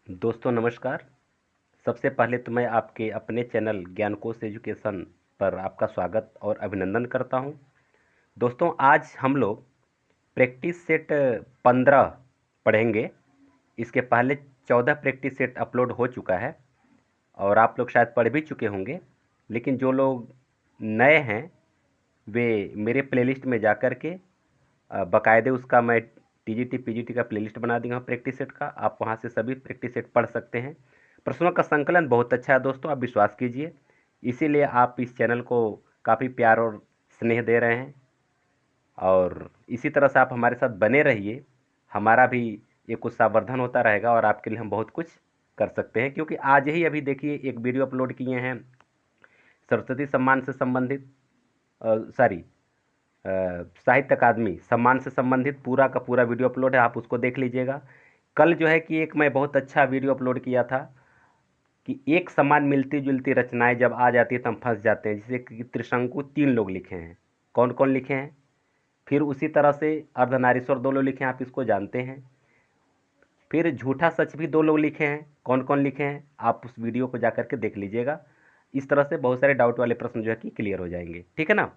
दोस्तों नमस्कार। सबसे पहले तो मैं आपके अपने चैनल ज्ञानकोश एजुकेशन पर आपका स्वागत और अभिनंदन करता हूं। दोस्तों आज हम लोग प्रैक्टिस सेट 15 पढ़ेंगे। इसके पहले 14 प्रैक्टिस सेट अपलोड हो चुका है और आप लोग शायद पढ़ भी चुके होंगे, लेकिन जो लोग नए हैं वे मेरे प्लेलिस्ट में जा कर के बाकायदे उसका मैं टीजीटी पीजीटी का प्लेलिस्ट बना दिया हूँ प्रैक्टिस सेट का। आप वहाँ से सभी प्रैक्टिस सेट पढ़ सकते हैं। प्रश्नों का संकलन बहुत अच्छा है दोस्तों, आप विश्वास कीजिए। इसीलिए आप इस चैनल को काफ़ी प्यार और स्नेह दे रहे हैं और इसी तरह से आप हमारे साथ बने रहिए। हमारा भी एक उत्साहवर्धन होता रहेगा और आपके लिए हम बहुत कुछ कर सकते हैं, क्योंकि आज ही अभी देखिए एक वीडियो अपलोड किए हैं सरस्वती सम्मान से संबंधित, सॉरी साहित्य अकादमी सम्मान से संबंधित पूरा का पूरा वीडियो अपलोड है, आप उसको देख लीजिएगा। कल जो है कि एक मैं बहुत अच्छा वीडियो अपलोड किया था कि एक समान मिलती जुलती रचनाएं जब आ जाती है तो हम फंस जाते हैं। जैसे कि त्रिशंकु 3 लोग लिखे हैं, कौन कौन लिखे हैं। फिर उसी तरह से अर्धनारीश्वर 2 लोग लिखे हैं, आप इसको जानते हैं। फिर झूठा सच भी 2 लोग लिखे हैं, कौन कौन लिखे हैं आप उस वीडियो को जाकर के देख लीजिएगा। इस तरह से बहुत सारे डाउट वाले प्रश्न जो है कि क्लियर हो जाएंगे, ठीक है ना।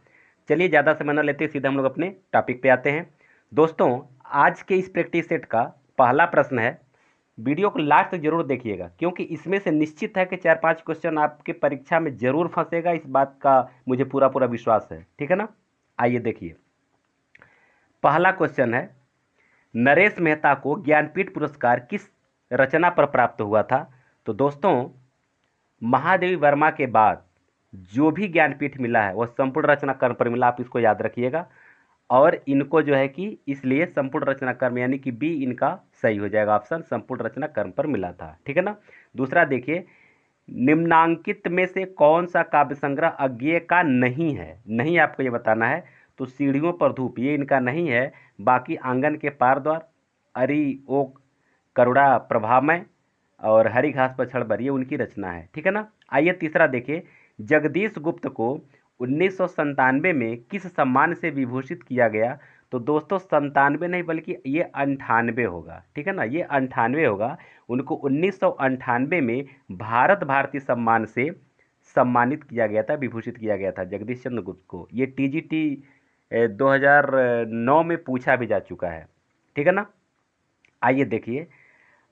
चलिए ज़्यादा समय न लेते सीधा हम लोग अपने टॉपिक पे आते हैं। दोस्तों आज के इस प्रैक्टिस सेट का पहला प्रश्न है, वीडियो को लास्ट तक जरूर देखिएगा, क्योंकि इसमें से निश्चित है कि 4-5 क्वेश्चन आपके परीक्षा में जरूर फंसेगा, इस बात का मुझे पूरा पूरा विश्वास है, ठीक है ना। आइए देखिए, पहला क्वेश्चन है, नरेश मेहता को ज्ञानपीठ पुरस्कार किस रचना पर प्राप्त हुआ था। तो दोस्तों महादेवी वर्मा के बाद जो भी ज्ञानपीठ मिला है वह संपूर्ण रचना कर्म पर मिला, आप इसको याद रखिएगा। और इनको जो है कि इसलिए संपूर्ण रचना कर्म यानी कि बी इनका सही हो जाएगा, ऑप्शन संपूर्ण रचना कर्म पर मिला था, ठीक है ना। दूसरा देखिए, निम्नांकित में से कौन सा काव्य संग्रह अज्ञेय का नहीं है। नहीं आपको ये बताना है। तो सीढ़ियों पर धूप ये इनका नहीं है, बाकी आंगन के पार द्वार, अरि ओ करुणा प्रभामय और हरी घास पर क्षण ये उनकी रचना है, ठीक है ना। आइए तीसरा देखिए, जगदीश गुप्त को 1997 में किस सम्मान से विभूषित किया गया। तो दोस्तों 97 नहीं बल्कि ये 98 होगा, ठीक है ना, ये 98 होगा। उनको 1998 में भारत भारती सम्मान से सम्मानित किया गया था, विभूषित किया गया था जगदीश चंद्र गुप्त को। ये टीजीटी 2009 में पूछा भी जा चुका है, ठीक है ना। आइए देखिए,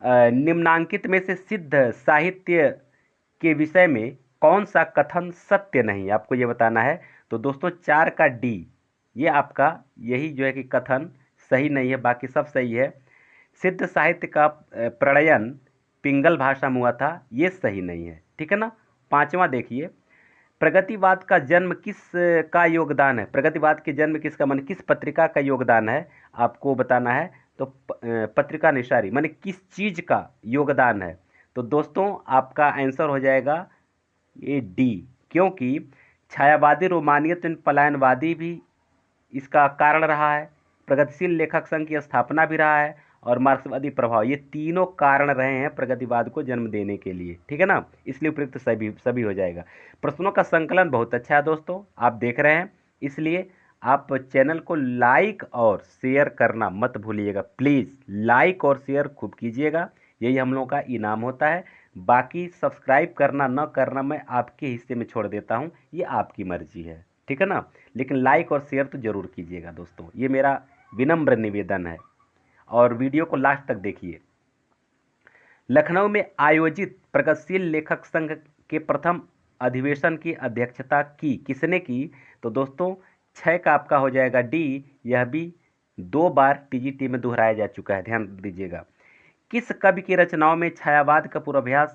निम्नांकित में से सिद्ध साहित्य के विषय में कौन सा कथन सत्य नहीं, आपको ये बताना है। तो दोस्तों 4 का डी, ये आपका यही जो है कि कथन सही नहीं है, बाकी सब सही है। सिद्ध साहित्य का प्रणयन पिंगल भाषा में हुआ था, ये सही नहीं है, ठीक है ना। पांचवा देखिए, प्रगतिवाद का जन्म किस का योगदान है। प्रगतिवाद के जन्म किसका माने किस पत्रिका का योगदान है, आपको बताना है। तो पत्रिका निशारी माने किस चीज का योगदान है। तो दोस्तों आपका आंसर हो जाएगा ये डी, क्योंकि छायावादी रोमानियत पलायनवादी भी इसका कारण रहा है, प्रगतिशील लेखक संघ की स्थापना भी रहा है और मार्क्सवादी प्रभाव, ये तीनों कारण रहे हैं प्रगतिवाद को जन्म देने के लिए, ठीक है ना। इसलिए उपयुक्त सभी सभी हो जाएगा। प्रश्नों का संकलन बहुत अच्छा है दोस्तों, आप देख रहे हैं, इसलिए आप चैनल को लाइक और शेयर करना मत भूलिएगा। प्लीज़ लाइक और शेयर खूब कीजिएगा, यही हम लोगों का इनाम होता है। बाकी सब्सक्राइब करना न करना मैं आपके हिस्से में छोड़ देता हूँ, ये आपकी मर्जी है, ठीक है ना। लेकिन लाइक और शेयर तो ज़रूर कीजिएगा दोस्तों, ये मेरा विनम्र निवेदन है। और वीडियो को लास्ट तक देखिए। लखनऊ में आयोजित प्रगतिशील लेखक संघ के प्रथम अधिवेशन की अध्यक्षता की किसने की। तो दोस्तों 6 का आपका हो जाएगा डी, यह भी 2 बार टीजीटी में दोहराया जा चुका है, ध्यान दीजिएगा। किस कवि की रचनाओं में छायावाद का पूर्वाभ्यास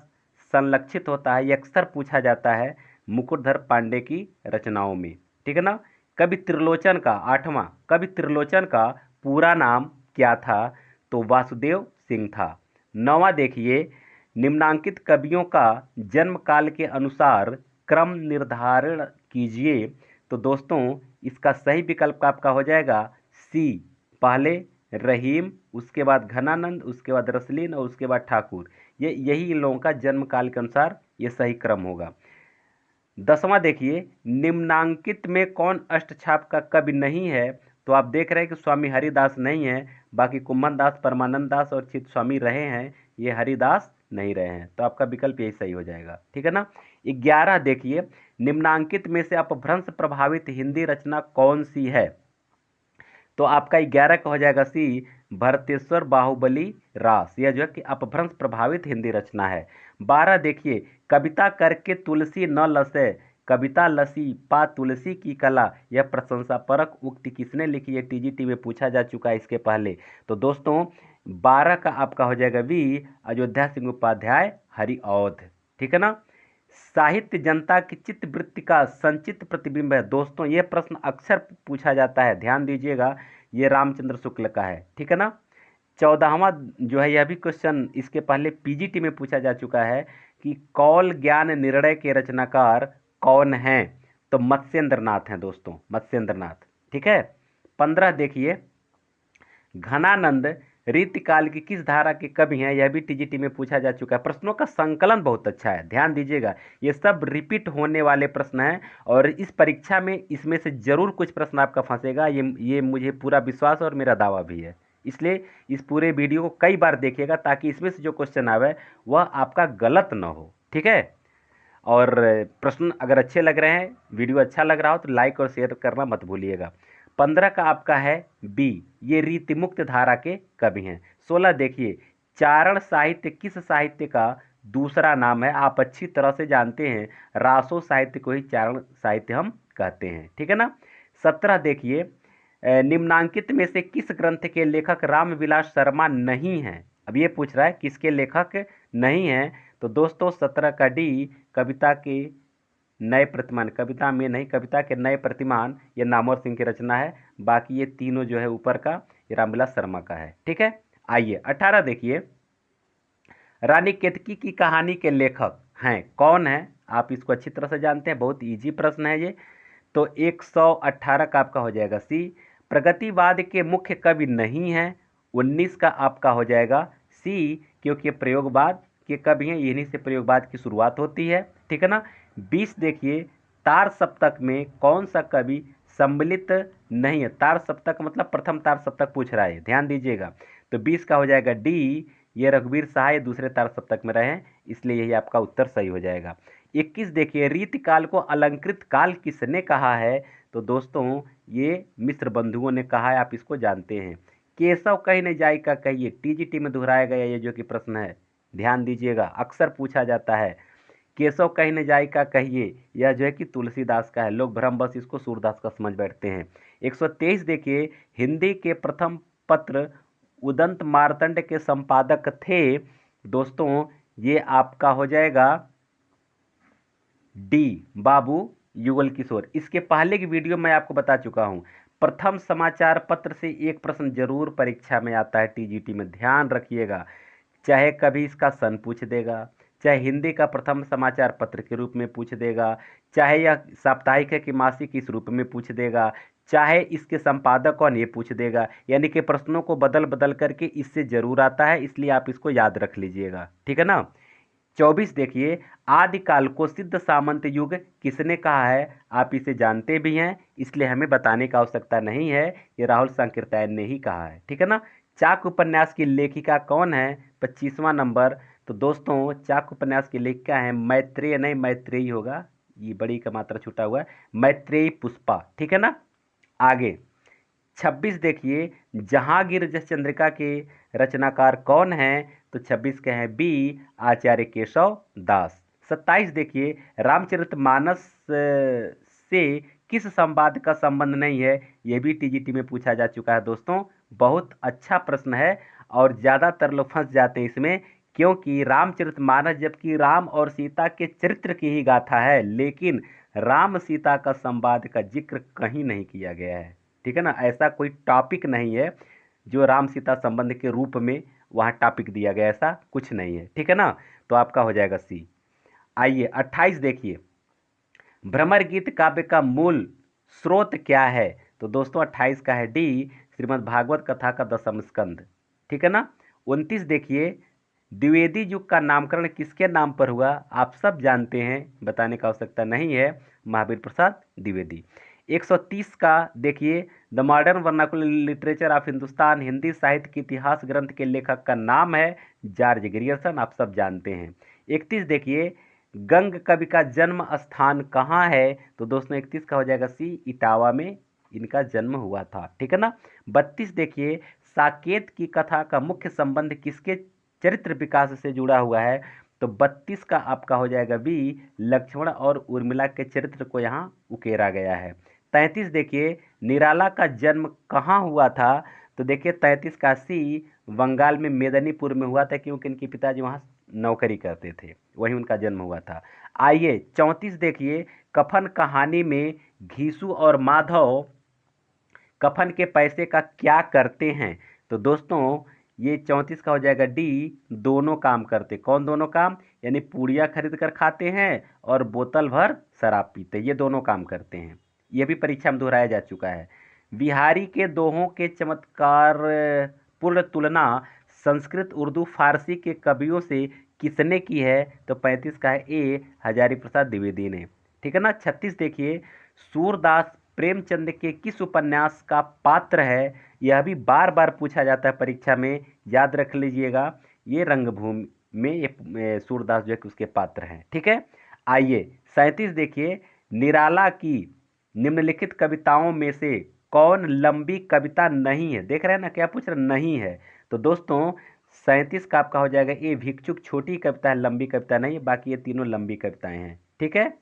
संलक्षित होता है, ये अक्सर पूछा जाता है मुकुटधर पांडे की रचनाओं में, ठीक है ना। कवि त्रिलोचन का, 8वां, कवि त्रिलोचन का पूरा नाम क्या था। तो वासुदेव सिंह था। 9वां देखिए, निम्नांकित कवियों का जन्म काल के अनुसार क्रम निर्धारण कीजिए। तो दोस्तों इसका सही विकल्प आपका हो जाएगा सी, पहले रहीम, उसके बाद घनानंद, उसके बाद रसलीन और उसके बाद ठाकुर। ये यही इन लोगों का जन्म काल के अनुसार ये सही क्रम होगा। 10वां देखिए, निम्नांकित में कौन अष्टछाप का कवि नहीं है। तो आप देख रहे हैं कि स्वामी हरिदास नहीं है, बाकी कुम्भन दास, परमानंद दास और चित स्वामी रहे हैं, ये हरिदास नहीं रहे हैं। तो आपका विकल्प यही सही हो जाएगा, ठीक है ना। 11 देखिए, निम्नांकित में से अपभ्रंश प्रभावित हिंदी रचना कौन सी है? तो आपका 11 का हो जाएगा सी, भरतेश्वर बाहुबली रास। यह जो है कि अपभ्रंश प्रभावित हिंदी रचना है। 12 देखिए, कविता करके तुलसी न लसे, कविता लसी पा तुलसी की कला, यह प्रशंसा परक उक्ति किसने लिखी है? टीजीटी में पूछा जा चुका है इसके पहले। तो दोस्तों 12 का आपका हो जाएगा वी, अयोध्या सिंह उपाध्याय हरिऔध, ठीक है ना। साहित्य जनता की चित्त वृत्ति का संचित प्रतिबिंब है। दोस्तों ये प्रश्न अक्सर पूछा जाता है, ध्यान दीजिएगा, ये रामचंद्र शुक्ल का है, ठीक है ना। 14वां जो है, यह भी क्वेश्चन इसके पहले पीजीटी में पूछा जा चुका है कि कौल ज्ञान निर्णय के रचनाकार कौन हैं? तो मत्स्येंद्र नाथ हैं दोस्तों, मत्स्येंद्र नाथ, ठीक है। 15 देखिए, घनानंद रीतिकाल की किस धारा के कवि हैं? यह भी टीजीटी में पूछा जा चुका है। प्रश्नों का संकलन बहुत अच्छा है, ध्यान दीजिएगा, ये सब रिपीट होने वाले प्रश्न हैं और इस परीक्षा में इसमें से जरूर कुछ प्रश्न आपका फंसेगा, ये मुझे पूरा विश्वास और मेरा दावा भी है। इसलिए इस पूरे वीडियो को कई बार देखिएगा ताकि इसमें से जो क्वेश्चन आवे वह आपका गलत न हो, ठीक है। और प्रश्न अगर अच्छे लग रहे हैं, वीडियो अच्छा लग रहा हो तो लाइक और शेयर करना मत भूलिएगा। 15 का आपका है बी, ये रीतिमुक्त धारा के कवि हैं। 16 देखिए, चारण साहित्य किस साहित्य का दूसरा नाम है? आप अच्छी तरह से जानते हैं, रासो साहित्य को ही चारण साहित्य हम कहते हैं, ठीक है ना। 17 देखिए, निम्नांकित में से किस ग्रंथ के लेखक रामविलास शर्मा नहीं हैं? अब ये पूछ रहा है किसके लेखक नहीं हैं। तो दोस्तों 17 का डी, कविता के नए प्रतिमान, कविता में नहीं, कविता के नए प्रतिमान, ये नामवर सिंह की रचना है। बाकी ये तीनों जो है ऊपर का, ये रामविलास शर्मा का है, ठीक है। आइए 18 देखिए, रानी केतकी की कहानी के लेखक हैं कौन है? आप इसको अच्छी तरह से जानते हैं, बहुत इजी प्रश्न है ये। तो 118 का आपका हो जाएगा सी, प्रगतिवाद के मुख्य कवि नहीं हैं। 19 का आपका हो जाएगा सी, क्योंकि प्रयोगवाद के कवि हैं, इन्हीं से प्रयोगवाद की शुरुआत होती है, ठीक है ना। 20 देखिए, तार सप्तक में कौन सा कवि सम्मिलित नहीं है? तार सप्तक मतलब प्रथम तार सप्तक पूछ रहा है, ध्यान दीजिएगा। तो 20 का हो जाएगा डी, ये रघुवीर शाह दूसरे तार सप्तक में रहे हैं, इसलिए यही आपका उत्तर सही हो जाएगा। 21 देखिए, रीतिकाल को अलंकृत काल किसने कहा है? तो दोस्तों ये मिश्र बंधुओं ने कहा है, आप इसको जानते हैं। केशव कहीं न जाई का कहिए, टीजीटी में दोहराया गया ये जो कि प्रश्न है, ध्यान दीजिएगा, अक्सर पूछा जाता है। केशव कहीं न जाई का कहिए, यह जो है कि तुलसीदास का है, लोग भ्रमवश इसको सूरदास का समझ बैठते हैं। 123 देखिए, हिंदी के प्रथम पत्र उदंत मार्तंड के संपादक थे। दोस्तों ये आपका हो जाएगा डी, बाबू युगल किशोर। इसके पहले की वीडियो मैं आपको बता चुका हूं, प्रथम समाचार पत्र से एक प्रश्न जरूर परीक्षा में आता है टीजीटी में, ध्यान रखिएगा। चाहे कभी इसका सन पूछ देगा, चाहे हिंदी का प्रथम समाचार पत्र के रूप में पूछ देगा, चाहे यह साप्ताहिक है कि मासिक इस रूप में पूछ देगा, चाहे इसके संपादक कौन ये पूछ देगा, यानी कि प्रश्नों को बदल बदल करके इससे जरूर आता है, इसलिए आप इसको याद रख लीजिएगा, ठीक है ना। 24 देखिए, आदिकाल को सिद्ध सामंत युग किसने कहा है? आप इसे जानते भी हैं, इसलिए हमें बताने की आवश्यकता नहीं है, ये राहुल सांकृत्यायन ने ही कहा है, ठीक है ना। चाक उपन्यास की लेखिका कौन है? 25वां नंबर। तो दोस्तों चाक उपन्यास की लेखिका है मैत्रेय, नहीं मैत्रेयी होगा, ये बड़ी का मात्रा छूटा हुआ है, मैत्रेयी पुष्पा, ठीक है ना। आगे 26 देखिए, जहांगीर जस चंद्रिका के रचनाकार कौन हैं? तो 26 के हैं बी, आचार्य केशव दास। 27 देखिए, रामचरितमानस से किस संवाद का संबंध नहीं है? यह भी टीजीटी में पूछा जा चुका है दोस्तों, बहुत अच्छा प्रश्न है और ज़्यादातर लोग फंस जाते हैं इसमें, क्योंकि रामचरितमानस जबकि राम और सीता के चरित्र की ही गाथा है, लेकिन राम सीता का संवाद का जिक्र कहीं नहीं किया गया है, ठीक है ना। ऐसा कोई टॉपिक नहीं है जो राम सीता संबंध के रूप में वहाँ टॉपिक दिया गया, ऐसा कुछ नहीं है, ठीक है ना। तो आपका हो जाएगा सी। आइए 28 देखिए, भ्रमर गीत काव्य का मूल स्रोत क्या है? तो दोस्तों 28 का है डी, श्रीमद् भागवत कथा का 10वां स्कंद, ठीक है ना। 29 देखिए, द्विवेदी युग का नामकरण किसके नाम पर हुआ? आप सब जानते हैं, बताने की आवश्यकता नहीं है, महावीर प्रसाद द्विवेदी। 130 का देखिए, the modern vernacular literature of Hindustan, Hindi साहित्य के इतिहास ग्रंथ के लेखक का नाम है जॉर्ज ग्रियर्सन, आप सब जानते हैं। 31 देखिए, गंग कवि का जन्म स्थान कहाँ है? तो दोस्तों 31 का हो जाएगा सी, इटावा में इनका जन्म हुआ था, ठीक है ना। 32 देखिए, साकेत की कथा का मुख्य संबंध किसके चरित्र विकास से जुड़ा हुआ है? तो 32 का आपका हो जाएगा बी, लक्ष्मण और उर्मिला के चरित्र को यहाँ उकेरा गया है। 33 देखिए, निराला का जन्म कहाँ हुआ था? तो देखिए 33 का सी, बंगाल में मेदिनीपुर में हुआ था, क्योंकि इनके पिताजी वहाँ नौकरी करते थे, वहीं उनका जन्म हुआ था। आइए 34 देखिए, कफन कहानी में घीसू और माधव कफन के पैसे का क्या करते हैं? तो दोस्तों ये 34 का हो जाएगा डी, दोनों काम करते। कौन दोनों काम? यानी पूड़ियाँ खरीद कर खाते हैं और बोतल भर शराब पीते, ये दोनों काम करते हैं। ये भी परीक्षा में दोहराया जा चुका है। बिहारी के दोहों के चमत्कार पूर्ण तुलना संस्कृत, उर्दू, फारसी के कवियों से किसने की है? तो 35 का है ए, हजारी प्रसाद द्विवेदी ने, ठीक है ना। 36 देखिए, सूरदास प्रेमचंद के किस उपन्यास का पात्र है? यह भी बार बार पूछा जाता है परीक्षा में, याद रख लीजिएगा। ये रंगभूमि में ये सूरदास जो है कि उसके पात्र हैं, ठीक है। आइए 37 देखिए, निराला की निम्नलिखित कविताओं में से कौन लंबी कविता नहीं है? देख रहे हैं ना क्या पूछ रहे, नहीं है। तो दोस्तों 37 का आपका हो जाएगा ए, भिक्षुक छोटी कविता है, लंबी कविता नहीं है, बाकी ये तीनों लंबी कविताएं हैं, ठीक है।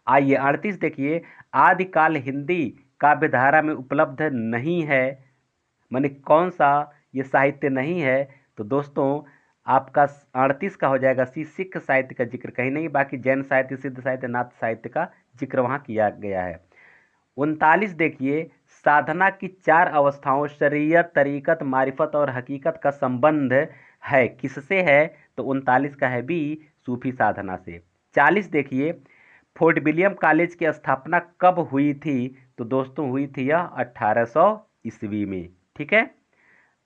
आइए 38 देखिए, आदिकाल हिंदी काव्य धारा में उपलब्ध नहीं है, माने कौन सा ये साहित्य नहीं है? तो दोस्तों आपका 38 का हो जाएगा सी, सिख साहित्य का जिक्र कहीं नहीं, बाकी जैन साहित्य, सिद्ध साहित्य, नाथ साहित्य का जिक्र वहाँ किया गया है। 39 देखिए, साधना की 4 अवस्थाओं शरीयत, तरीकत, मारिफत और हकीकत का संबंध है किससे है? तो 39 का है बी, सूफी साधना से। 40 देखिए, फोर्ट विलियम कॉलेज की स्थापना कब हुई थी? तो दोस्तों हुई थी यह 1800 ईस्वी में, ठीक है।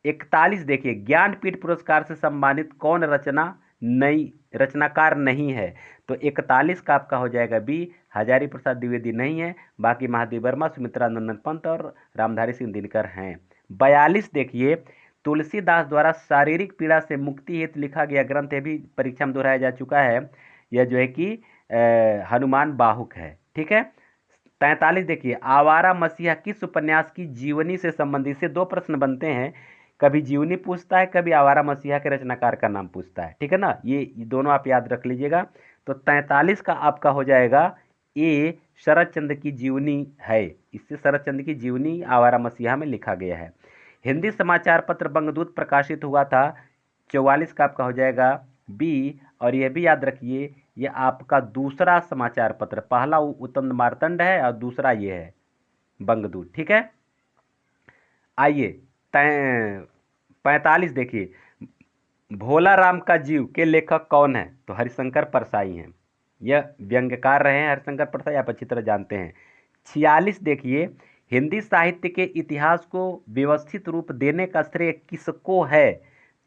41 देखिए, ज्ञानपीठ पुरस्कार से सम्मानित कौन नई रचनाकार नहीं है? तो 41 का आपका हो जाएगा बी, हजारी प्रसाद द्विवेदी नहीं है, बाकी महादेव वर्मा, सुमित्रा नंदन पंत और रामधारी सिंह दिनकर हैं। 42 देखिए, तुलसीदास द्वारा शारीरिक पीड़ा से मुक्ति हेतु लिखा गया ग्रंथ, ये भी परीक्षा में दोहराया जा चुका है, यह जो है कि हनुमान बाहुक है, ठीक है। 43 देखिए, आवारा मसीहा किस उपन्यास की जीवनी से संबंधित? से 2 प्रश्न बनते हैं, कभी जीवनी पूछता है, कभी आवारा मसीहा के रचनाकार का नाम पूछता है, ठीक है ना। ये दोनों आप याद रख लीजिएगा। तो 43 का आपका हो जाएगा ए, शरद चंद्र की जीवनी है, इससे शरद चंद्र की जीवनी आवारा मसीहा में लिखा गया है। हिंदी समाचार पत्र बंगदूत प्रकाशित हुआ था, 44 का आपका हो जाएगा बी, और यह भी याद रखिए ये आपका दूसरा समाचार पत्र, पहला उत्तम मार्तंड है और दूसरा ये है बंगदूत, ठीक है। आइए 45 देखिए, भोला राम का जीव के लेखक कौन है? तो हरिशंकर परसाई हैं, यह व्यंग्यकार रहे हैं हरिशंकर परसाई, आप अच्छी तरह जानते हैं। 46 देखिए, हिंदी साहित्य के इतिहास को व्यवस्थित रूप देने का श्रेय किसको है?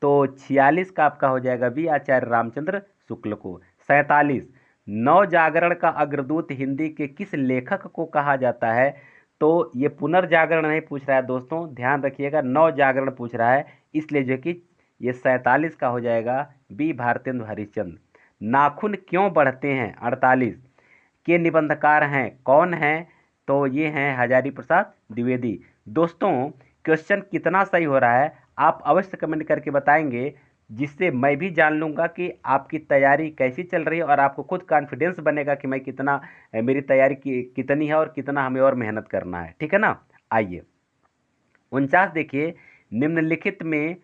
तो 46 का आपका हो जाएगा बी, आचार्य रामचंद्र शुक्ल को। 47, नव जागरण का अग्रदूत हिंदी के किस लेखक को कहा जाता है? तो ये पुनर्जागरण नहीं पूछ रहा है दोस्तों, ध्यान रखिएगा, नव जागरण पूछ रहा है, इसलिए जो कि ये 47 का हो जाएगा बी, भारतेंदु हरिश्चंद्र। नाखून क्यों बढ़ते हैं 48 के निबंधकार हैं, कौन हैं? तो ये हैं हजारी प्रसाद द्विवेदी। दोस्तों क्वेश्चन कितना सही हो रहा है आप अवश्य कमेंट करके बताएंगे, जिससे मैं भी जान लूँगा कि आपकी तैयारी कैसी चल रही है और आपको खुद कॉन्फिडेंस बनेगा कि मैं कितना, मेरी तैयारी कितनी है और कितना हमें और मेहनत करना है, ठीक है ना। आइए 49 देखिए, निम्नलिखित में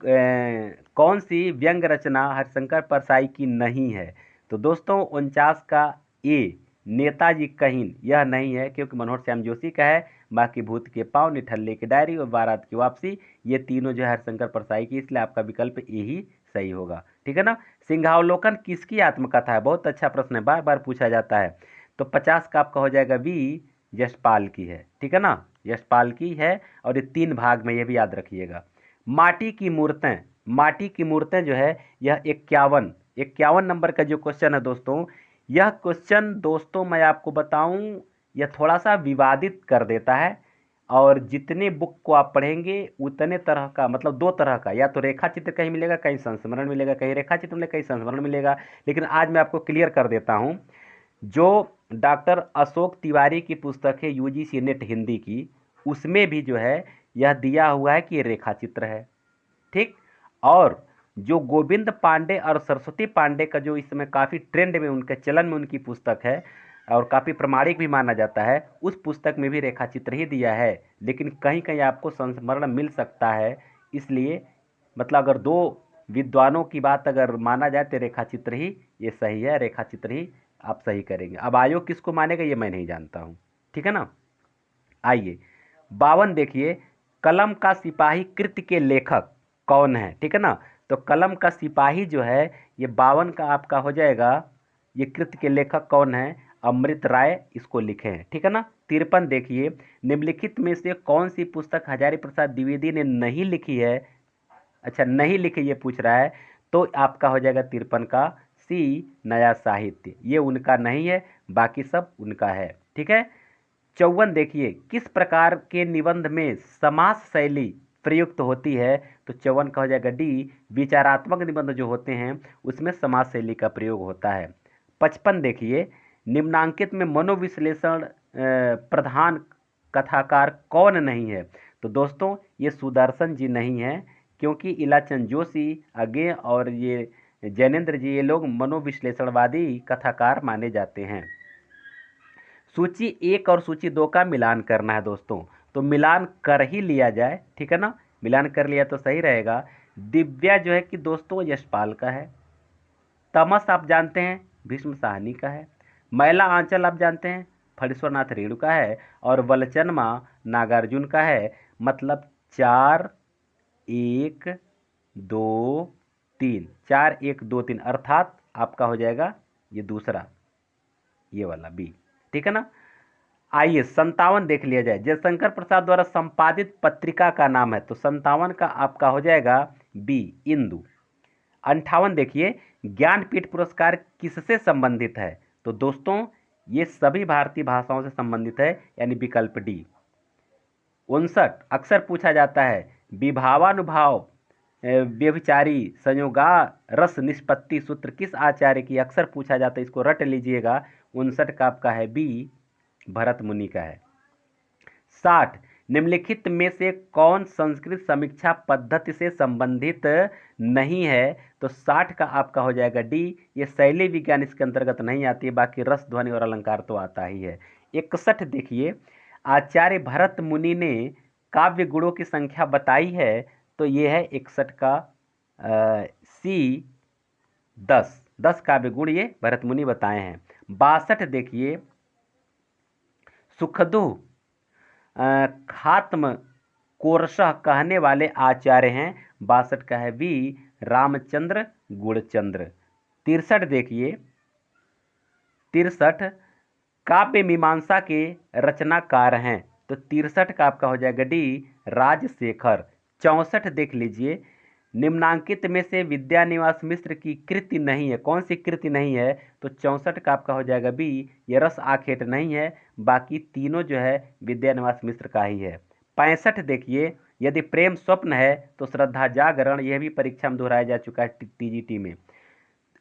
कौन सी व्यंग रचना हरिशंकर परसाई की नहीं है? तो दोस्तों 49 का ए, नेताजी कहीन, यह नहीं है क्योंकि मनोहर श्याम जोशी का है, बाकी भूत के पाँव, निठल्ले की डायरी और बारात की वापसी, ये तीनों जो है हरिशंकर परसाई की, इसलिए आपका विकल्प ए ही सही होगा, ठीक है ना। सिंहावलोकन किसकी आत्मकथा है? बहुत अच्छा प्रश्न है, बार बार पूछा जाता है। तो 50 का आपका हो जाएगा बी, यशपाल की है, ठीक है ना, यशपाल की है, और ये 3 भाग में, ये भी याद रखिएगा। माटी की मूर्तें जो है यह 51 नंबर का जो क्वेश्चन है दोस्तों, यह क्वेश्चन दोस्तों मैं आपको बताऊं यह थोड़ा सा विवादित कर देता है। और जितने बुक को आप पढ़ेंगे उतने तरह का, मतलब दो तरह का, या तो रेखा चित्र कहीं मिलेगा, कहीं संस्मरण मिलेगा, कहीं रेखा चित्र मिलेगा, कहीं संस्मरण मिलेगा। लेकिन आज मैं आपको क्लियर कर देता हूँ, जो डॉक्टर अशोक तिवारी की पुस्तक है यूजीसी नेट हिंदी की, उसमें भी जो है यह दिया हुआ है कि ये रेखा चित्र है। ठीक। और जो गोविंद पांडे और सरस्वती पांडे का जो इस समय काफ़ी ट्रेंड में, उनके चलन में उनकी पुस्तक है और काफ़ी प्रमाणिक भी माना जाता है, उस पुस्तक में भी रेखा चित्र ही दिया है। लेकिन कहीं कहीं आपको संस्मरण मिल सकता है। इसलिए मतलब अगर दो विद्वानों की बात अगर माना जाए तो रेखा चित्र ही ये सही है, रेखा चित्र ही आप सही करेंगे। अब आयोग किसको मानेगा ये मैं नहीं जानता हूँ। ठीक है ना। आइए 52 देखिए, कलम का सिपाही कृति के लेखक कौन है। ठीक है ना। तो कलम का सिपाही जो है ये 52 का आपका हो जाएगा, ये कृति के लेखक कौन है, अमृत राय इसको लिखे हैं। ठीक है ना। 53 देखिए, निम्नलिखित में से कौन सी पुस्तक हजारी प्रसाद द्विवेदी ने नहीं लिखी है। अच्छा नहीं लिखी ये पूछ रहा है, तो आपका हो जाएगा 53 का सी नया साहित्य, ये उनका नहीं है, बाकी सब उनका है। ठीक है। 54 देखिए, किस प्रकार के निबंध में समास शैली प्रयुक्त होती है। तो 54 का हो जाएगा डी, विचारात्मक निबंध जो होते हैं उसमें समास शैली का प्रयोग होता है। 55 देखिए, निम्नांकित में मनोविश्लेषण प्रधान कथाकार कौन नहीं है। तो दोस्तों ये सुदर्शन जी नहीं है, क्योंकि इलाचंद जोशी अगे और ये जैनेन्द्र जी, ये लोग मनोविश्लेषणवादी कथाकार माने जाते हैं। सूची 1 और सूची 2 का मिलान करना है दोस्तों, तो मिलान कर ही लिया जाए। ठीक है ना। मिलान कर लिया तो सही रहेगा। दिव्या जो है कि दोस्तों यशपाल का है। तमस आप जानते हैं भीष्म साहनी का है। मैला आंचल आप जानते हैं फणीश्वरनाथ रेणु का है। और वलचनमा नागार्जुन का है। मतलब 4 1 2 3, 4 1 2 3, अर्थात आपका हो जाएगा ये दूसरा, ये वाला बी। ठीक है ना। आइए 57 देख लिया जाए, जयशंकर प्रसाद द्वारा संपादित पत्रिका का नाम है। तो 57 का आपका हो जाएगा बी, इंदु। 58 देखिए, ज्ञानपीठ पुरस्कार किससे संबंधित है। तो दोस्तों ये सभी भारतीय भाषाओं से संबंधित है, यानी विकल्प डी। 59 अक्सर पूछा जाता है, विभावानुभाव व्यभिचारी संयोगा रस निष्पत्ति सूत्र किस आचार्य की, अक्सर पूछा जाता है, इसको रट लीजिएगा। 59 का आपका है बी, भरत मुनि का है। 60 निम्नलिखित में से कौन संस्कृत समीक्षा पद्धति से संबंधित नहीं है। तो 60 का आपका हो जाएगा डी, ये शैली विज्ञान इसके अंतर्गत नहीं आती है, बाकी रस ध्वनि और अलंकार तो आता ही है। 61 देखिए, आचार्य भरत मुनि ने काव्य गुणों की संख्या बताई है। तो ये है 61 का सी, 10 काव्य गुण ये भरत मुनि बताए हैं। 62 देखिए, सुखदु खात्म कोरसह कहने वाले आचार्य हैं। 62 का है बी, रामचंद्र गुणचंद्र। 63 देखिए, 63 काव्य मीमांसा के रचनाकार हैं। तो 63 का आपका हो जाएगा डी, राजशेखर। 64 देख लीजिए, निम्नांकित में से विद्यानिवास मिश्र की कृति नहीं है, कौन सी कृति नहीं है। तो 64 का आपका हो जाएगा बी, ये रस आखेट नहीं है, बाकी तीनों जो है विद्यानिवास मिश्र का ही है। 65 देखिए, यदि प्रेम स्वप्न है तो श्रद्धा जागरण, यह भी परीक्षा में दोहराया जा चुका है टीजीटी में।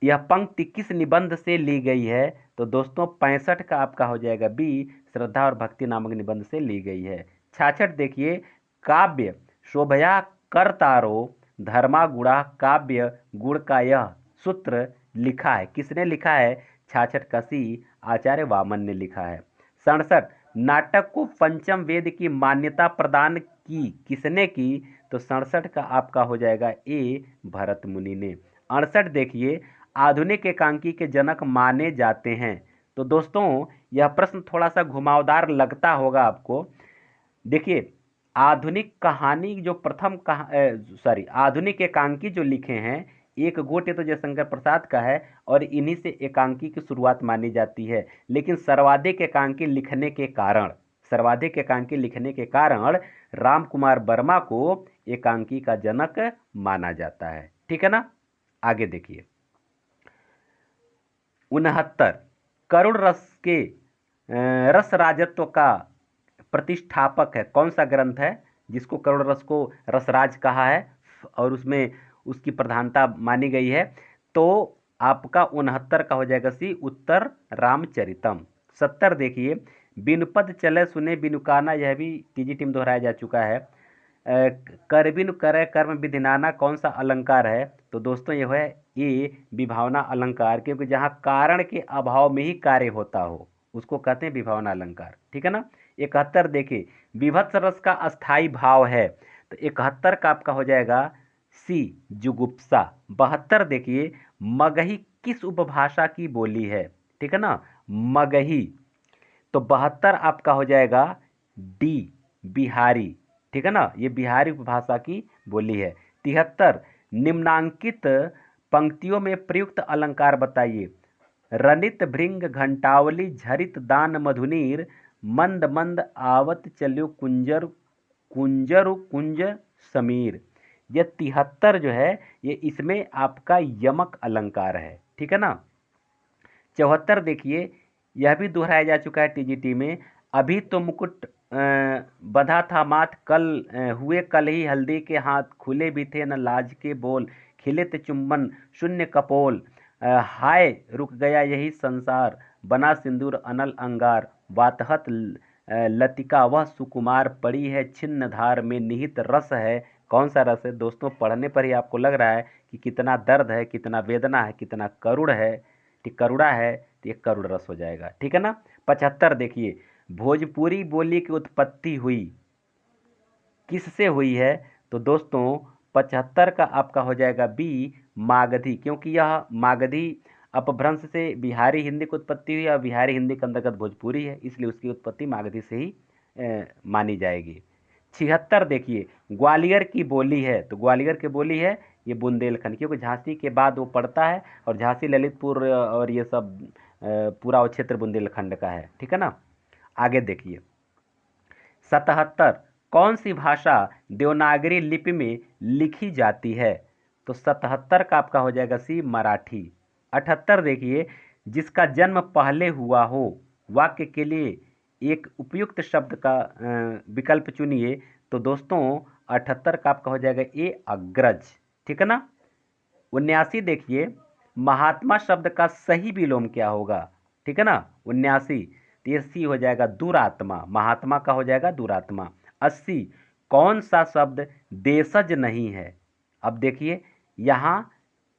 यह पंक्ति किस निबंध से ली गई है। तो दोस्तों 65 का आपका हो जाएगा बी, श्रद्धा और भक्ति नामक निबंध से ली गई है। 66 देखिए, काव्य शोभया करतारो धर्मा गुणा काव्य गुण का यह सूत्र लिखा है, किसने लिखा है। 66 का सी, आचार्य वामन ने लिखा है। 67 नाटक को पंचम वेद की मान्यता प्रदान की किसने की। तो 67 का आपका हो जाएगा ए, भरत मुनि ने। 68 देखिए, आधुनिक एकांकी के जनक माने जाते हैं। तो दोस्तों यह प्रश्न थोड़ा सा घुमावदार लगता होगा आपको। देखिए, आधुनिक कहानी जो प्रथम आधुनिक एकांकी जो लिखे हैं, एक गोटे तो जयशंकर प्रसाद का है और इन्हीं से एकांकी की शुरुआत मानी जाती है। लेकिन सर्वाधिक एकांकी लिखने के कारण राम कुमार वर्मा को एकांकी का जनक माना जाता है। ठीक है ना। आगे देखिए, 69 करुण रस के रस राजत्व का प्रतिष्ठापक है, कौन सा ग्रंथ है जिसको करुण रस को रसराज कहा है और उसमें उसकी प्रधानता मानी गई है? तो आपका 69 का हो जाएगा सी उत्तर रामचरितम। 70 देखिए, बिनुपद चले सुने बिनुकाना, यह भी टीजीटी में दोहराया जा चुका है। करबिनु करे कर्म विधिनाना कौन सा अलंकार है? तो दोस्तों ये है ए विभावना अलंकार, क्योंकि जहाँ कारण के अभाव में ही कार्य होता हो उसको कहते हैं विभावना अलंकार, ठीक है ना। 71 देखिए, विभत्स रस का अस्थाई भाव है, तो 71 का आपका हो जाएगा सी जुगुप्सा। 72 देखिए, मगही किस उपभाषा की बोली है? ठीक है ना, मगही, तो 72 आपका हो जाएगा डी बिहारी, ठीक है ना, ये बिहारी उपभाषा की बोली है। 73, निम्नांकित पंक्तियों में प्रयुक्त अलंकार बताइए। रनित भृंग घंटावली झरित दान मधुनीर, मंद मंद आवत चल्यो कुंजर कुंजर कुंज समीर। ये 73 जो है ये इसमें आपका यमक अलंकार है, ठीक है ना। 74 देखिए, यह भी दोहराया जा चुका है टीजीटी में। अभी तो मुकुट बंधा था माथ, कल हुए कल ही हल्दी के हाथ, खुले भी थे न लाज के बोल, खिले थे चुम्बन शून्य कपोल, हाय रुक गया यही संसार, बना सिंदूर अनल अंगार, वातहत लतिका वह सुकुमार, पड़ी है छिन्न धार में निहित रस है। कौन सा रस है दोस्तों? पढ़ने पर ही आपको लग रहा है कि कितना दर्द है, कितना वेदना है, कितना करुण है। ठीक, करुणा है तो ये करुण रस हो जाएगा, ठीक है ना। 75 देखिए, भोजपुरी बोली की उत्पत्ति हुई किससे हुई है? तो दोस्तों 75 का आपका हो जाएगा बी मागधी, क्योंकि यह मागधी अपभ्रंश से बिहारी हिंदी की उत्पत्ति हुई और बिहारी हिंदी के अंतर्गत भोजपुरी है, इसलिए उसकी उत्पत्ति मागधी से ही मानी जाएगी। 76 देखिए, ग्वालियर की बोली है, तो ग्वालियर की बोली है ये बुंदेलखंड, क्योंकि झांसी के बाद वो पड़ता है और झांसी ललितपुर और ये सब पूरा वो क्षेत्र बुंदेलखंड का है, ठीक है ना। आगे देखिए 77, कौन सी भाषा देवनागरी लिपि में लिखी जाती है? तो 77 का आपका हो जाएगा सी मराठी। 78 देखिए, जिसका जन्म पहले हुआ हो, वाक्य के लिए एक उपयुक्त शब्द का विकल्प चुनिए। तो दोस्तों 78 का आपका हो जाएगा ए अग्रज, ठीक है ना। 79 देखिए, महात्मा शब्द का सही विलोम क्या होगा? ठीक है ना, 79, तो ये सी हो जाएगा दुरात्मा, महात्मा का हो जाएगा दुरात्मा। 80, कौन सा शब्द देशज नहीं है? अब देखिए यहाँ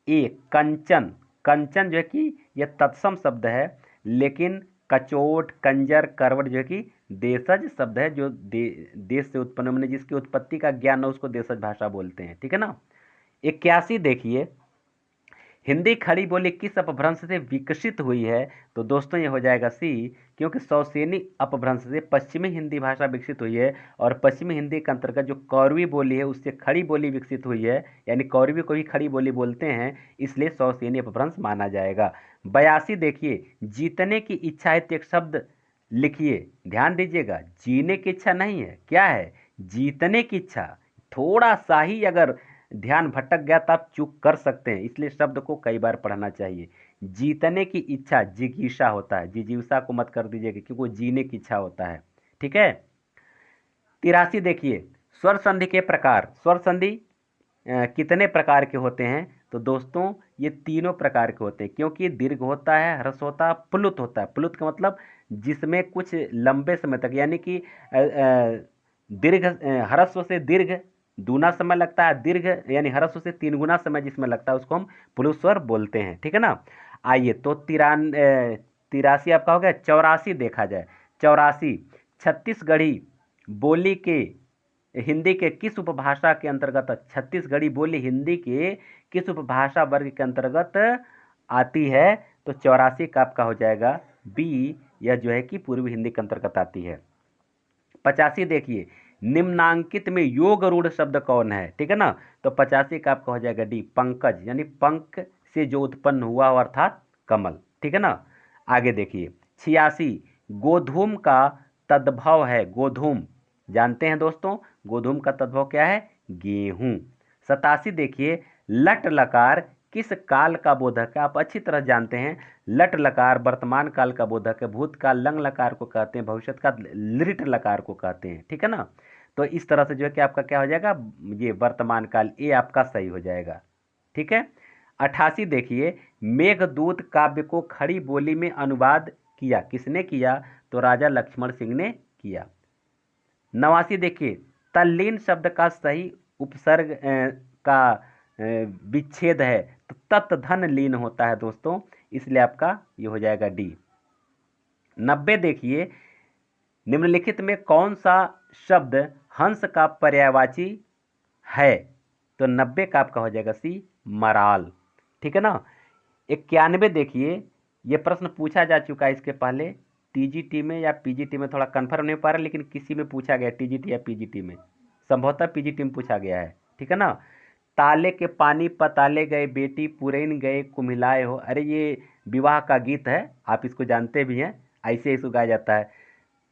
ए कंचन, कंचन जो है कि यह तत्सम शब्द है, लेकिन कचोट कंजर करवट जो है कि देशज शब्द है, जो देश से उत्पन्न, मैंने जिसकी उत्पत्ति का ज्ञान हो उसको देशज भाषा बोलते हैं, ठीक है ना। 81 देखिए, हिंदी खड़ी बोली किस अपभ्रंश से विकसित हुई है? तो दोस्तों ये हो जाएगा सी, क्योंकि सौसेनी अपभ्रंश से पश्चिमी हिंदी भाषा विकसित हुई है और पश्चिमी हिंदी के अंतर्गत जो कौरवी बोली है उससे खड़ी बोली विकसित हुई है, यानी कौरवी को भी खड़ी बोली बोलते हैं, इसलिए सौसेनी अपभ्रंश माना जाएगा। 82 देखिए, जीतने की इच्छा है तो एक शब्द लिखिए, ध्यान दीजिएगा, जीने की इच्छा नहीं है, क्या है? जीतने की इच्छा। थोड़ा सा ही अगर ध्यान भटक गया तो आप चूक कर सकते हैं, इसलिए शब्द को कई बार पढ़ना चाहिए। जीतने की इच्छा जिगीषा होता है, जिजीविषा को मत कर दीजिएगा, क्योंकि वो जीने की इच्छा होता है, ठीक है। 83 देखिए, स्वर संधि के प्रकार, स्वर संधि कितने प्रकार के होते हैं? तो दोस्तों ये तीनों प्रकार के होते हैं, क्योंकि दीर्घ होता है, ह्रस्व होता है, प्लुत होता है। प्लुत का मतलब जिसमें कुछ लंबे समय तक, यानी कि दीर्घ, ह्रस्व से दीर्घ दूना समय लगता है, दीर्घ यानी ह्रस्व से 3 गुना समय जिसमें लगता है उसको हम प्लुत स्वर बोलते हैं, ठीक है ना। आइए तो 83 आपका हो गया। 84 देखा जाए, 84, छत्तीसगढ़ी बोली के हिंदी के किस उपभाषा के अंतर्गत, छत्तीसगढ़ी बोली हिंदी के किस उपभाषा वर्ग के अंतर्गत आती है? तो 84 का आपका हो जाएगा बी, यह जो है कि पूर्वी हिंदी के अंतर्गत आती है। 85 देखिए, निम्नांकित में योग रूढ़ शब्द कौन है? ठीक है ना, तो 85 का आपका हो जाएगा डी पंकज, यानी पंख से जो उत्पन्न हुआ हो अर्थात कमल, ठीक है ना। आगे देखिए 86, गोधूम का तद्भव है, गोधूम जानते हैं दोस्तों, गोधूम का तद्भव क्या है? गेहूं। 87 देखिए, लट लकार किस काल का बोधक है? आप अच्छी तरह जानते हैं, लट लकार वर्तमान काल का बोधक है, भूतकाल लंग लकार को कहते हैं, भविष्य का लिट लकार को कहते हैं, ठीक है ना। तो इस तरह से जो है कि आपका क्या हो जाएगा, ये वर्तमान काल, ये आपका सही हो जाएगा, ठीक है। 88 देखिए, मेघदूत काव्य को खड़ी बोली में अनुवाद किया, किसने किया? तो राजा लक्ष्मण सिंह ने किया। 89 देखिए, तल्लीन शब्द का सही उपसर्ग का विच्छेद है तो तत् धन लीन होता है दोस्तों, इसलिए आपका ये हो जाएगा डी। 90 देखिए, निम्नलिखित में कौन सा शब्द हंस का पर्यायवाची है? तो 90 का आपका हो जाएगा सी, मराल, ठीक है ना। 91 देखिए, ये प्रश्न पूछा जा चुका है इसके पहले, टीजीटी में या पीजीटी में, थोड़ा कंफर्म नहीं पा रहा, लेकिन किसी में पूछा गया, टीजीटी या पीजीटी में, संभवतः पीजीटी में पूछा गया है, ठीक है ना। ताले के पानी पताले गए बेटी पुरैन गए कुम्हिलाए हो, अरे ये विवाह का गीत है, आप इसको जानते भी हैं, ऐसे इसको गाया जाता है।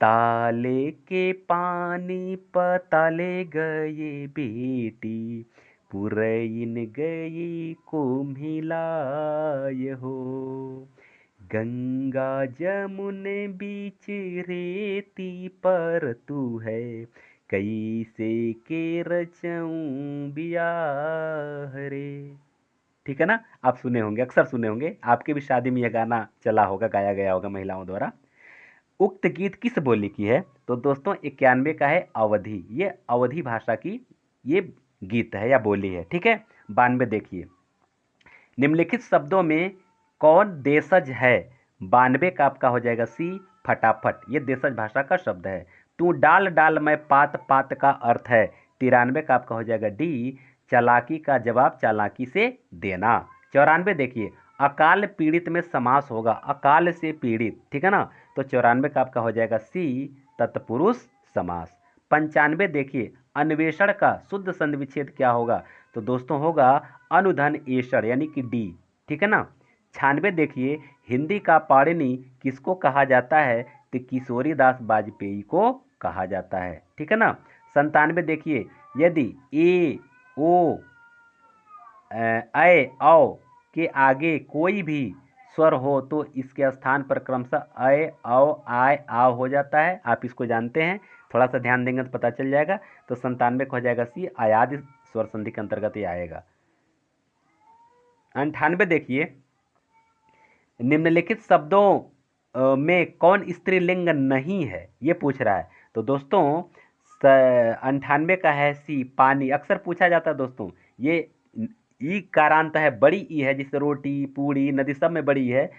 ताले के पानी पताले गए बेटी पुरैन गई कुम्हिलाय हो, गंगा जमुन बीच रेती पर तू है, कैसे के रचऊं बियाह रे। ठीक है ना, आप सुने होंगे, अक्सर सुने होंगे, आपके भी शादी में यह गाना चला होगा, गाया गया होगा महिलाओं द्वारा। उक्त गीत किस बोली की है? तो दोस्तों 91 का है अवधी, ये अवधी भाषा की ये गीत है या बोली है, ठीक है। 92 देखिए, निम्नलिखित शब्दों में कौन देशज है? 92 का आपका हो जाएगा सी, फटाफट, ये देशज भाषा का शब्द है। तू डाल डाल मैं पात, पात का अर्थ है। 93 का आपका हो जाएगा डी, चालाकी का जवाब चालाकी से देना। 94 देखिए, अकाल पीड़ित में समास होगा, अकाल से पीड़ित, ठीक है ना, तो 94 का आपका हो जाएगा सी, तत्पुरुष समास। 95 देखिए, अन्वेषण का शुद्ध संधि विच्छेद क्या होगा? तो दोस्तों होगा अनुधन एषण, यानी कि डी, ठीक है ना। 96 देखिए, हिंदी का पाणिनि किसको कहा जाता है? तो किशोरीदास वाजपेयी को कहा जाता है, ठीक है ना। 97 देखिए, यदि ए ओ ऐ औ के आगे कोई भी स्वर हो तो इसके स्थान पर क्रमशः ऐ औ आय आव हो जाता है, आप इसको जानते हैं, थोड़ा सा ध्यान देंगे तो पता चल जाएगा। तो 97 को हो जाएगा सी, आयादी स्वर संधि के अंतर्गत ये आएगा। 98 देखिए, निम्नलिखित शब्दों में कौन स्त्रीलिंग नहीं है, ये पूछ रहा है। तो दोस्तों 98 का है सी, पानी, अक्सर पूछा जाता है दोस्तों, ये ई कारांत है, बड़ी ई है, जिससे रोटी पूड़ी नदी सब में बड़ी है,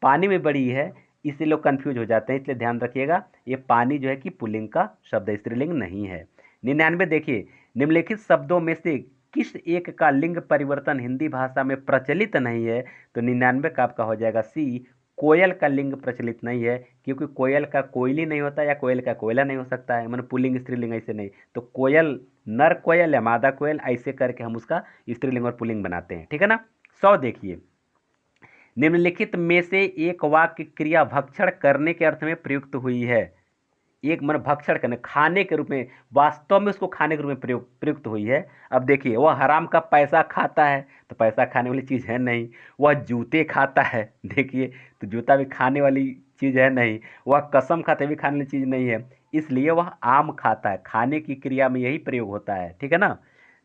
पानी में बड़ी है, इससे लोग कंफ्यूज हो जाते हैं, इसलिए ध्यान रखिएगा, ये पानी जो है कि पुल्लिंग का शब्द है, स्त्रीलिंग नहीं है। 99 देखिए, निम्नलिखित शब्दों में से किस एक का लिंग परिवर्तन हिंदी भाषा में प्रचलित नहीं है? तो 99 का आपका हो जाएगा सी, कोयल का लिंग प्रचलित नहीं है, क्योंकि कोयल का कोयली नहीं होता या कोयल का कोयला नहीं हो सकता है, मतलब पुल्लिंग स्त्रीलिंग ऐसे नहीं, तो कोयल नर कोयल या मादा कोयल, ऐसे करके हम उसका स्त्रीलिंग और पुल्लिंग बनाते हैं, ठीक है ना। 100 देखिए, निम्नलिखित में से एक वाक्य क्रिया भक्षण करने के अर्थ में प्रयुक्त हुई है, एक मन भक्षण करने, खाने के रूप में, वास्तव में उसको खाने के रूप में प्रयुक्त हुई है। अब देखिए, वह हराम का पैसा खाता है, तो पैसा खाने वाली चीज़ है नहीं। वह जूते खाता है, देखिए, तो जूता भी खाने वाली चीज़ है नहीं। वह कसम खाते भी खाने वाली चीज़ नहीं है, इसलिए वह आम खाता है, खाने की क्रिया में यही प्रयोग होता है, ठीक है ना।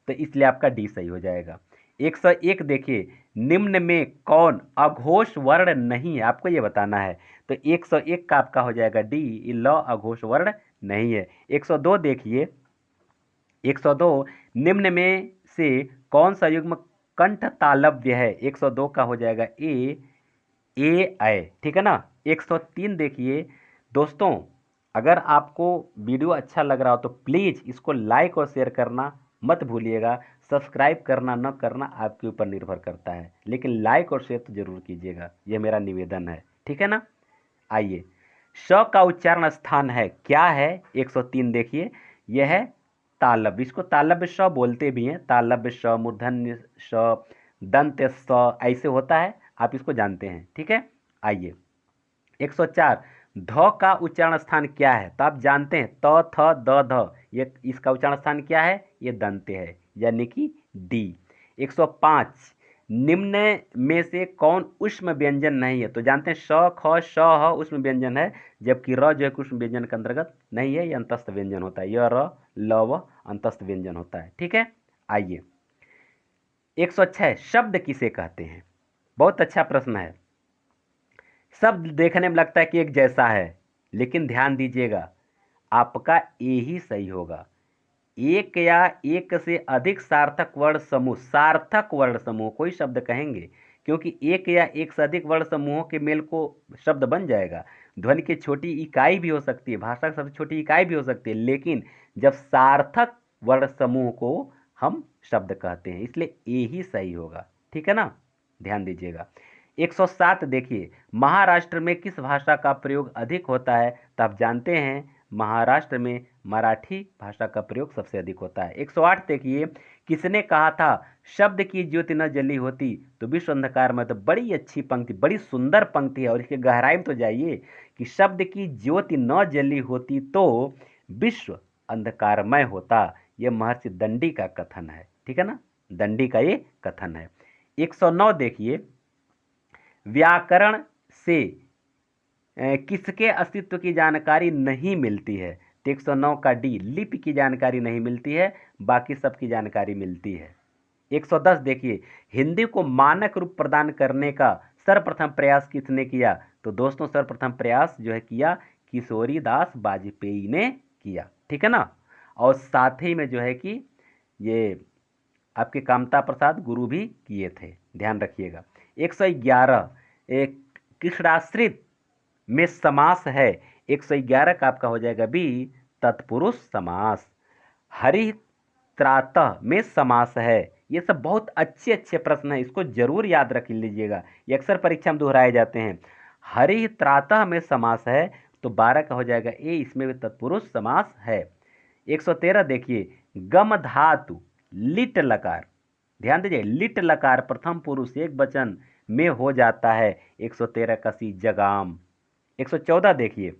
तो इसलिए आपका डी सही हो जाएगा। 101 देखिए, निम्न में कौन अघोष वर्ण नहीं है, आपको ये बताना है। तो 101 का आपका हो जाएगा डी, ल अघोष वर्ण नहीं है। 102 देखिए, 102, निम्न में से कौन सा युग्म कंठ तालव्य है? 102 का हो जाएगा ए ऐ, ठीक है ना। 103 देखिए, दोस्तों अगर आपको वीडियो अच्छा लग रहा हो तो प्लीज़ इसको लाइक और शेयर करना मत भूलिएगा, सब्सक्राइब करना न करना आपके ऊपर निर्भर करता है, लेकिन लाइक और शेयर तो जरूर कीजिएगा, यह मेरा निवेदन है, ठीक है ना। आइए, श का उच्चारण स्थान है, क्या है? 103 देखिए, यह है तालव्य, इसको तालव्य श बोलते भी हैं, तालव्य श, मूर्धन्य श, दंत स, ऐसे होता है, आप इसको जानते हैं, ठीक है। आइए, 104, ध का उच्चारण स्थान क्या है? तो आप जानते हैं, त थ द ध, ये इसका उच्चारण स्थान क्या है? ये दंत्य है, यानी कि डी। 105, निम्न में से कौन ऊष्म व्यंजन नहीं है? तो जानते हैं श ख श ह ऊष्म व्यंजन है, जबकि र जो है ऊष्म व्यंजन के अंतर्गत नहीं है, ये अंतस्थ व्यंजन होता है। य र ल व अंतस्थ व्यंजन होता है। ठीक है, आइए 106 शब्द किसे कहते हैं? बहुत अच्छा प्रश्न है। शब्द देखने में लगता है कि एक जैसा है, लेकिन ध्यान दीजिएगा, आपका ए ही सही होगा। एक या एक से अधिक सार्थक वर्ण समूह, सार्थक वर्ण समूह कोई शब्द कहेंगे, क्योंकि एक या एक से अधिक वर्ण समूहों के मेल को शब्द बन जाएगा। ध्वनि की छोटी इकाई भी हो सकती है, भाषा की सबसे छोटी इकाई भी हो सकती है, लेकिन जब सार्थक वर्ण समूह को हम शब्द कहते हैं, इसलिए ए ही सही होगा। ठीक है ना, ध्यान दीजिएगा। 107 देखिए, महाराष्ट्र में किस भाषा का प्रयोग अधिक होता है? तो आप जानते हैं महाराष्ट्र में मराठी भाषा का प्रयोग सबसे अधिक होता है। 108 देखिए, किसने कहा था शब्द की ज्योति न जली होती तो विश्व अंधकार में? तो बड़ी अच्छी पंक्ति, बड़ी सुंदर पंक्ति है, और इसके गहराई में तो जाइए कि शब्द की ज्योति न जली होती तो विश्व अंधकारमय होता। यह महर्षि दंडी का कथन है। ठीक है ना, दंडी का ये कथन है। 109 देखिए, व्याकरण से किसके अस्तित्व की जानकारी नहीं मिलती है? तो 109 का डी, लिपि की जानकारी नहीं मिलती है, बाकी सब की जानकारी मिलती है। 110 देखिए, हिंदी को मानक रूप प्रदान करने का सर्वप्रथम प्रयास किसने किया? तो दोस्तों सर्वप्रथम प्रयास जो है किया किशोरी दास वाजपेयी ने किया। ठीक है ना, और साथ ही में जो है कि ये आपके कामता प्रसाद गुरु भी किए थे, ध्यान रखिएगा। 111 एक कृष्णाश्रित में समास है। 111 का आपका हो जाएगा बी, तत्पुरुष समास। हरि त्रातः में समास है। ये सब बहुत अच्छे अच्छे प्रश्न हैं, इसको जरूर याद रख लीजिएगा, ये अक्सर परीक्षा में दोहराए जाते हैं। हरि त्रातः में समास है, तो 12 का हो जाएगा ए, इसमें भी तत्पुरुष समास है। 113 देखिए, गम धातु लिट लकार, ध्यान दीजिए, लिट लकार प्रथम पुरुष एक वचन में हो जाता है। 113 का सी, जगाम। 114 देखिए,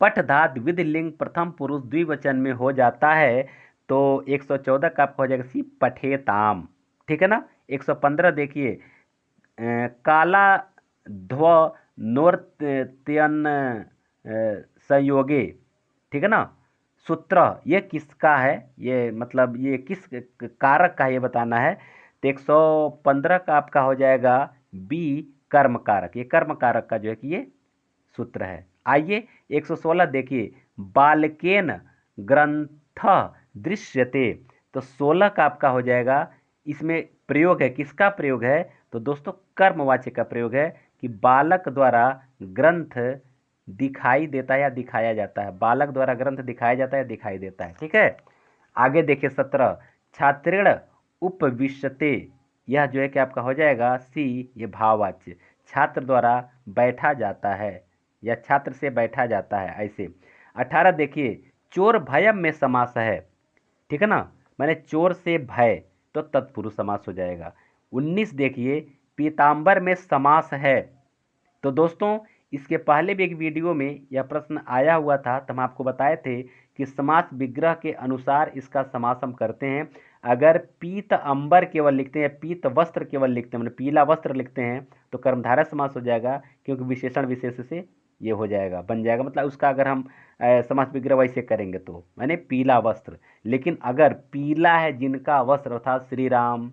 पठ धातु विधि लिंग प्रथम पुरुष द्विवचन में हो जाता है, तो 114 का आपका हो जाएगा सी, पठेताम। ठीक है ना। 115 देखिए, काला ध्व नोर्त्यन संयोगे, ठीक है ना, सूत्र ये किसका है? ये मतलब ये किस कारक का ये बताना है। तो 115 का आपका हो जाएगा बी, कर्म कारक। ये कर्म कारक का जो है कि ये सूत्र है। आइए 116 देखिए, बालकेन ग्रंथ दृश्यते, तो 16 का आपका हो जाएगा, इसमें प्रयोग है, किसका प्रयोग है? तो दोस्तों कर्मवाच्य का प्रयोग है कि बालक द्वारा ग्रंथ दिखाई देता है या दिखाया जाता है। बालक द्वारा ग्रंथ दिखाया जाता है या दिखाई देता है। ठीक है, आगे देखिए 17, छात्रेण उपविश्यते, यह जो है कि आपका हो जाएगा सी, ये भाववाच्य, छात्र द्वारा बैठा जाता है या छात्र से बैठा जाता है, ऐसे। 18 देखिए, चोर भयम में समास है, ठीक है ना, मैंने चोर से भय, तो तत्पुरुष समास हो जाएगा। 19 देखिए, पीताम्बर में समास है। तो दोस्तों इसके पहले भी एक वीडियो में यह प्रश्न आया हुआ था, तो हम आपको बताए थे कि समास विग्रह के अनुसार इसका समास हम करते हैं। अगर पीत अंबर केवल लिखते हैं, पीत वस्त्र केवल लिखते हैं, मतलब पीला वस्त्र लिखते हैं, तो कर्मधारय समास हो जाएगा, क्योंकि विशेषण विशेष से ये हो जाएगा, बन जाएगा, मतलब उसका अगर हम समास विग्रह वैसे करेंगे तो मैंने पीला वस्त्र। लेकिन अगर पीला है जिनका वस्त्र, अर्थात श्री राम,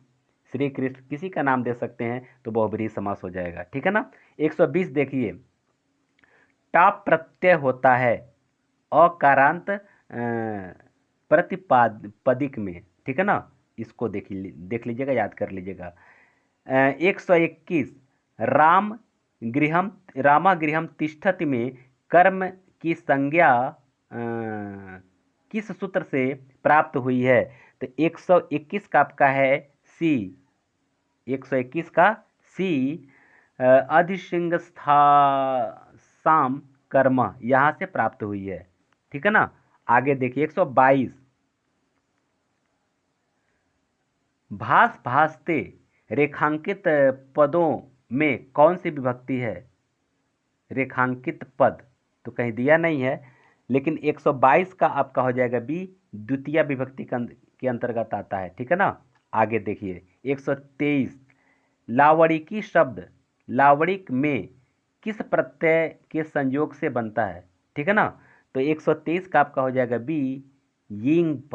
श्री कृष्ण, किसी का नाम दे सकते हैं, तो बहुब्रीहि समास हो जाएगा। ठीक है ना। 120 देखिए, टाप प्रत्यय होता है अकारांत प्रतिपादिक में, ठीक है ना, इसको देख लीजिएगा, याद कर लीजिएगा। 121, राम गृहम रामा गृहम तिष्ठति में कर्म की संज्ञा किस सूत्र से प्राप्त हुई है? तो 121 का आपका है सी, 121 का सी, अधिसिंगस्था साम कर्म, यहाँ से प्राप्त हुई है। ठीक है ना। आगे देखिए 122, भास भासते रेखांकित पदों में कौन सी विभक्ति है? रेखांकित पद तो कहीं दिया नहीं है, लेकिन 122 का आपका हो जाएगा बी, द्वितीय विभक्ति के अंतर्गत आता है। ठीक है ना। आगे देखिए 123, लावणिकी शब्द लावणिक में किस प्रत्यय के संयोग से बनता है? ठीक है ना। तो 123 का आपका हो जाएगा बी, यिंप।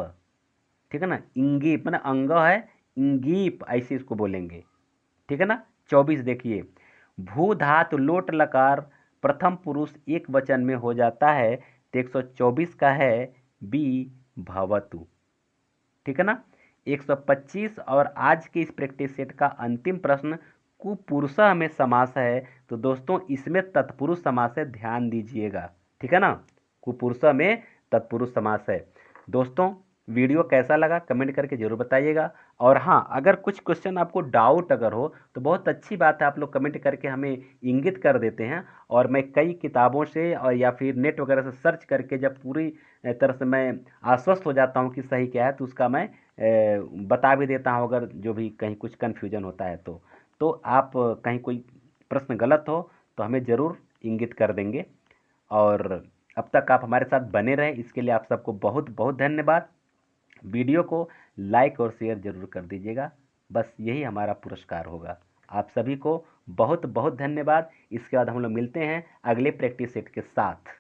ठीक है ना, इंगीप मतलब अंग है, इंगीप ऐसे इसको बोलेंगे। ठीक है ना। 24 देखिए, भू धातु लोट लकार प्रथम पुरुष एक वचन में हो जाता है, तो 124 का है बी, भवतु। ठीक है ना। 125 और आज के इस प्रैक्टिस सेट का अंतिम प्रश्न, कुपुरुषः में समास है, तो दोस्तों इसमें तत्पुरुष समास है, ध्यान दीजिएगा। ठीक है ना, कुपुरुषः में तत्पुरुष समास है। दोस्तों वीडियो कैसा लगा कमेंट करके जरूर बताइएगा। और हाँ, अगर कुछ क्वेश्चन आपको डाउट अगर हो तो बहुत अच्छी बात है, आप लोग कमेंट करके हमें इंगित कर देते हैं, और मैं कई किताबों से और या फिर नेट वगैरह से सर्च करके जब पूरी तरह से मैं आश्वस्त हो जाता हूँ कि सही क्या है, तो उसका मैं बता भी देता हूँ, अगर जो भी कहीं कुछ कन्फ्यूजन होता है तो आप कहीं कोई प्रश्न गलत हो तो हमें ज़रूर इंगित कर देंगे। और अब तक आप हमारे साथ बने रहें, इसके लिए आप सबको बहुत बहुत धन्यवाद। वीडियो को लाइक और शेयर ज़रूर कर दीजिएगा, बस यही हमारा पुरस्कार होगा। आप सभी को बहुत बहुत धन्यवाद। इसके बाद हम लोग मिलते हैं अगले प्रैक्टिस सेट के साथ।